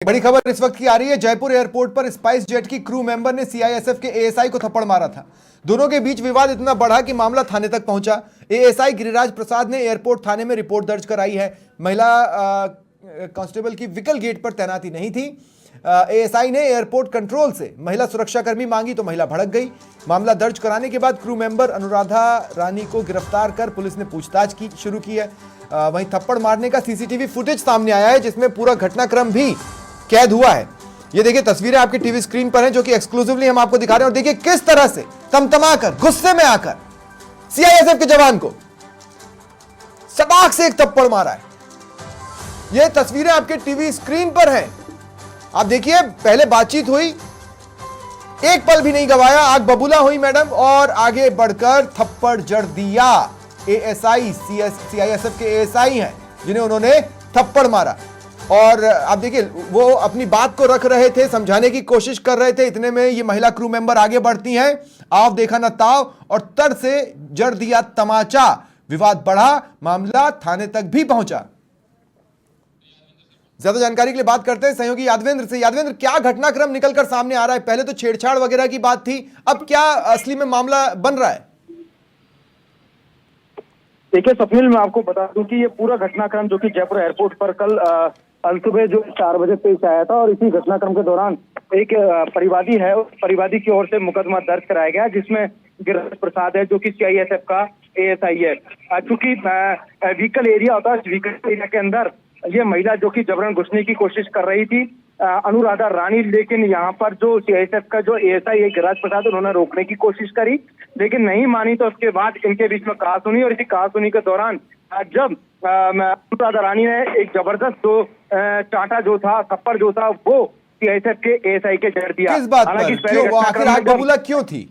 बड़ी खबर इस वक्त की आ रही है। जयपुर एयरपोर्ट पर स्पाइस जेट की क्रू मेंबर ने सीआईएसएफ के एएसआई को थप्पड़ मारा था। दोनों के बीच विवाद इतना बढ़ा कि मामला थाने तक पहुंचा। एएसआई गिरिराज प्रसाद ने एयरपोर्ट थाने में रिपोर्ट दर्ज कराई है। महिला कांस्टेबल की व्हीकल गेट पर तैनाती नहीं थी। एएसआई ने एयरपोर्ट कंट्रोल से महिला सुरक्षाकर्मी मांगी तो महिला भड़क गई। मामला दर्ज कराने के बाद क्रू मेंबर अनुराधा रानी को गिरफ्तार कर पुलिस ने पूछताछ की शुरू की है। वहीं थप्पड़ मारने का सीसीटीवी फुटेज सामने आया है, जिसमें पूरा घटनाक्रम भी कैद हुआ है। ये देखिए तस्वीरें आपके टीवी स्क्रीन पर हैं, जो कि एक्सक्लूसिवली हम आपको दिखा रहे हैं। और देखिए किस तरह से तमतमाकर गुस्से में आकर सीआईएसएफ के जवान को सटाक से एक थप्पड़ मारा है। ये तस्वीरें आपके टीवी स्क्रीन पर हैं। आप देखिए, पहले बातचीत हुई, एक पल भी नहीं गवाया, आग बबूला हुई मैडम और आगे बढ़कर थप्पड़ जड़ दिया। एएसआई सीआईएसएफ के एएसआई हैं जिन्हें उन्होंने थप्पड़ मारा। और आप देखिए, वो अपनी बात को रख रहे थे, समझाने की कोशिश कर रहे थे। इतने में ये महिला क्रू मेंबर आगे बढ़ती हैं, आव देखा न ताव, और तड़ से जड़ दिया तमाचा। विवाद बढ़ा, मामला थाने तक भी पहुंचा। ज्यादा जानकारी के लिए बात करते हैं सहयोगी यादवेंद्र से। यादवेंद्र, क्या घटनाक्रम निकलकर सामने आ रहा है? पहले तो छेड़छाड़ वगैरह की बात थी, अब क्या असली में मामला बन रहा है? देखिए स्वप्निल, मैं आपको बता दूं कि ये पूरा घटनाक्रम जो कि जयपुर एयरपोर्ट पर कल सुबह जो 4 बजे पेश आया था, और इसी घटनाक्रम के दौरान एक परिवादी है, उस परिवादी की ओर से मुकदमा दर्ज कराया गया, जिसमें गिरिराज प्रसाद है जो कि सीआईएसएफ का एएसआई है। चूंकि व्हीकल एरिया होता है, व्हीकल एरिया के अंदर ये महिला जो कि जबरन घुसने की कोशिश कर रही थी, अनुराधा रानी, लेकिन यहाँ पर जो सीआईएसएफ का जो एएसआई है गिरिराज प्रसाद, उन्होंने रोकने की कोशिश करी लेकिन नहीं मानी। तो उसके बाद इनके बीच में कहासुनी, और इसी कहासुनी के दौरान जब अनुराधा रानी ने एक जबरदस्त जो चांटा जो था, थप्पड़ जो था, वो सीआईएसएफ के एएसआई के जड़ दिया। किस बात पर? क्यों? वो आखिर आग बबूला क्यों थी?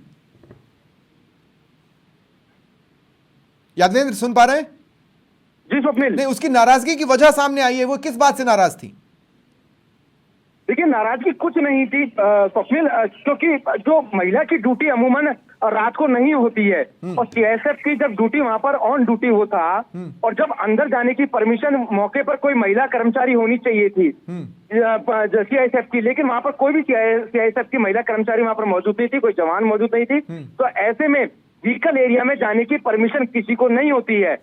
यादवेंद्र सुन पा रहे हैं? जी स्वप्निल। नहीं, उसकी नाराजगी की वजह सामने आई है। वो किस बात से नाराज थी? देखिए, नाराजगी कुछ नहीं थी स्वप्निल, क्योंकि जो महिला की ड्यूटी अमूमन रात को नहीं होती है, और सीआईएसएफ की जब ड्यूटी वहां पर ऑन ड्यूटी होता, और जब अंदर जाने की परमिशन मौके पर कोई महिला कर्मचारी होनी चाहिए थी सीआईएसएफ की, लेकिन वहां पर कोई भी सीआईएसएफ की महिला कर्मचारी वहां पर मौजूद नहीं थी, कोई जवान मौजूद नहीं थी। तो ऐसे में व्हीकल एरिया में जाने की परमिशन किसी को नहीं होती है।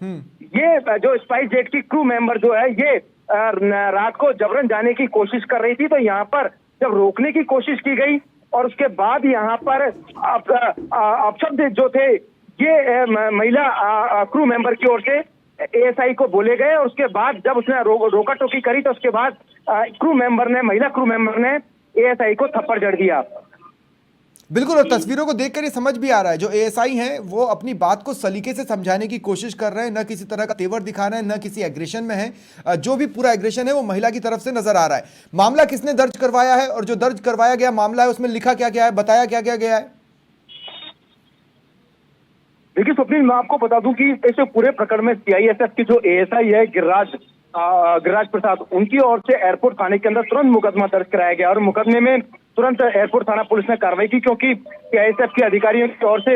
ये जो स्पाइस जेट की क्रू मेंबर जो है, ये रात को जबरन जाने की कोशिश कर रही थी। तो यहाँ पर जब रोकने की कोशिश की गई, और उसके बाद यहाँ पर अपशब्द जो थे ये महिला क्रू मेंबर की ओर से एएसआई को बोले गए, और उसके बाद जब उसने रोका टोकी करी, तो उसके बाद महिला क्रू मेंबर ने एएसआई को थप्पड़ जड़ दिया। बिल्कुल, और तस्वीरों को देखकर ये समझ भी आ रहा है, जो एएसआई हैं वो अपनी बात को सलीके से समझाने की कोशिश कर रहे हैं, न किसी तरह का तेवर दिखा रहे हैं, न किसी एग्रेशन में है। जो भी पूरा एग्रेशन है वो महिला की तरफ से नजर आ रहा है। मामला किसने दर्ज करवाया है, और जो दर्ज करवाया गया मामला है उसमें लिखा क्या क्या है, बताया क्या क्या गया है? देखिए स्वप्निल, मैं आपको बता दूं कि इस पूरे प्रकरण में सीआईएसएफ की जो एएसआई है गिरिराज प्रसाद, उनकी ओर से एयरपोर्ट थाने के अंदर तुरंत मुकदमा दर्ज कराया गया, और मुकदमे में तुरंत एयरपोर्ट थाना पुलिस ने कार्रवाई की, क्योंकि सीआईएसएफ के अधिकारियों की ओर से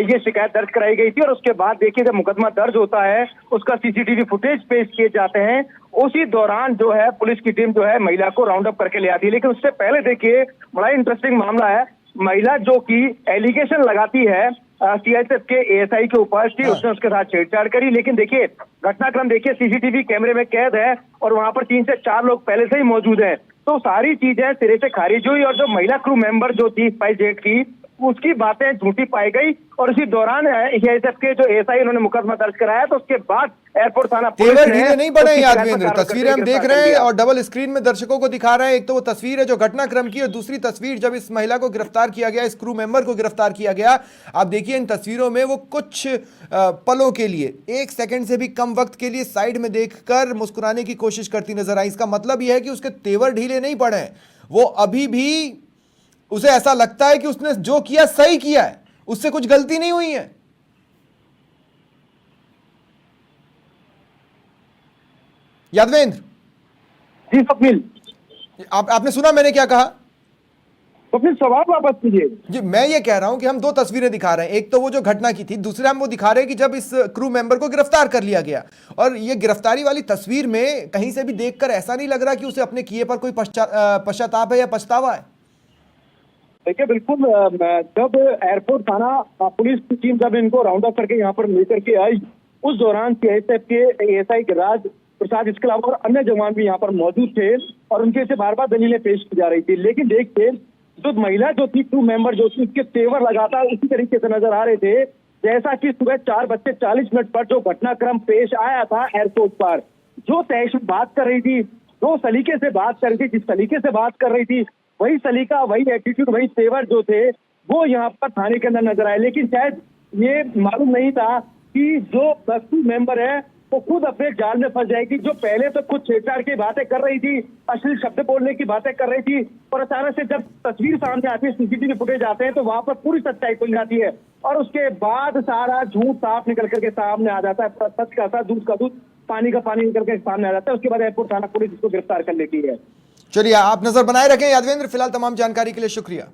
ये शिकायत दर्ज कराई गई थी। और उसके बाद देखिए, जब मुकदमा दर्ज होता है, उसका सीसीटीवी फुटेज पेश किए जाते हैं। उसी दौरान जो है पुलिस की टीम जो है महिला को राउंड अप करके ले आती है। लेकिन उससे पहले देखिए, बड़ा इंटरेस्टिंग मामला है। महिला जो कि एलिगेशन लगाती है सीआईएसएफ के एएसआई के ऊपर कि उसने उसके साथ छेड़छाड़ करी, लेकिन देखिए घटनाक्रम देखिए सीसीटीवी कैमरे में कैद है, और वहां पर 3 से 4 लोग पहले से ही मौजूद हैं। तो सारी चीजें सिरे से खारिज हुई, और जो महिला क्रू मेंबर जो थी स्पाइस जेट की, उसकी बातें झूठी पाई गई। और इसी दौरान सीआईएसएफ के जो एएसआई उन्होंने मुकदमा दर्ज कराया, तो उसके बाद एयरपोर्ट थाना तेवर ढीले नहीं बढ़े यादवेंद्र। तस्वीरें हम देख रहे हैं और डबल स्क्रीन में दर्शकों को दिखा रहे हैं। एक तो वो तस्वीर है जो घटनाक्रम की, और दूसरी तस्वीर जब इस महिला को गिरफ्तार किया गया, इस क्रू मेंबर को गिरफ्तार किया गया। आप देखिए इन तस्वीरों में वो कुछ पलों के लिए, 1 सेकंड से भी कम वक्त के लिए साइड में देखकर मुस्कुराने की कोशिश करती नजर आई। इसका मतलब यह है कि उसके तेवर ढीले नहीं पड़े हैं। वो अभी भी, उसे ऐसा लगता है कि उसने जो किया सही किया है, उससे कुछ गलती नहीं हुई है। यादवेंद्र जी स्वप्निल, आपने सुना मैंने क्या कहा? तो फिर सवाल वापस कीजिए। जी मैं ये कह रहा हूं कि हम दो तस्वीरें दिखा रहे हैं, एक तो वो जो घटना की थी, दूसरे हम वो दिखा रहे हैं कि जब इस क्रू मेंबर को गिरफ्तार कर लिया गया। और ये गिरफ्तारी वाली तस्वीर में कहीं से भी देखकर ऐसा नहीं लग रहा कि उसे अपने किए पर कोई पश्चाताप है या पछतावा है। देखिए बिल्कुल, जब एयरपोर्ट थाना पुलिस की टीम जब इनको राउंड अप करके यहाँ पर लेकर के आई, उस दौरान सीआईएसएफ के एएसआई गिरिराज प्रसाद, इसके अलावा और अन्य जवान भी यहाँ पर मौजूद थे और उनके से बार बार दलीलें पेश की जा रही थी। लेकिन देखिए जो महिला जो थी, क्रू मेंबर जो थी, उसके तेवर लगातार उसी तरीके से नजर आ रहे थे जैसा कि सुबह 4:40 पर जो घटनाक्रम पेश आया था एयरपोर्ट पर। जो तहश बात कर रही थी, जो सलीके से बात कर रही थी, जिस सलीके से बात कर रही थी, वही सलीका, वही एटीट्यूड, वही तेवर जो थे वो यहाँ पर थाने के अंदर नजर आए। लेकिन शायद ये मालूम नहीं था कि जो क्रू मेंबर है वो खुद अपने जाल में फंस जाएगी। जो पहले तो कुछ छेड़छाड़ की बातें कर रही थी, अश्लील शब्द बोलने की बातें कर रही थी, और अचानक से जब तस्वीर सामने आती है, सीसीटीवी फुटेज आते हैं, तो वहां पर पूरी सच्चाई खुल जाती है और उसके बाद सारा झूठ साफ निकल करके सामने आ जाता है। सच का सच, दूध का दूध, पानी का पानी निकल के सामने आ जाता है। उसके बाद एयरपोर्ट थाना पुलिस इसको गिरफ्तार कर लेती है। चलिए आप नजर बनाए रखें यादवेंद्र, फिलहाल तमाम जानकारी के लिए शुक्रिया।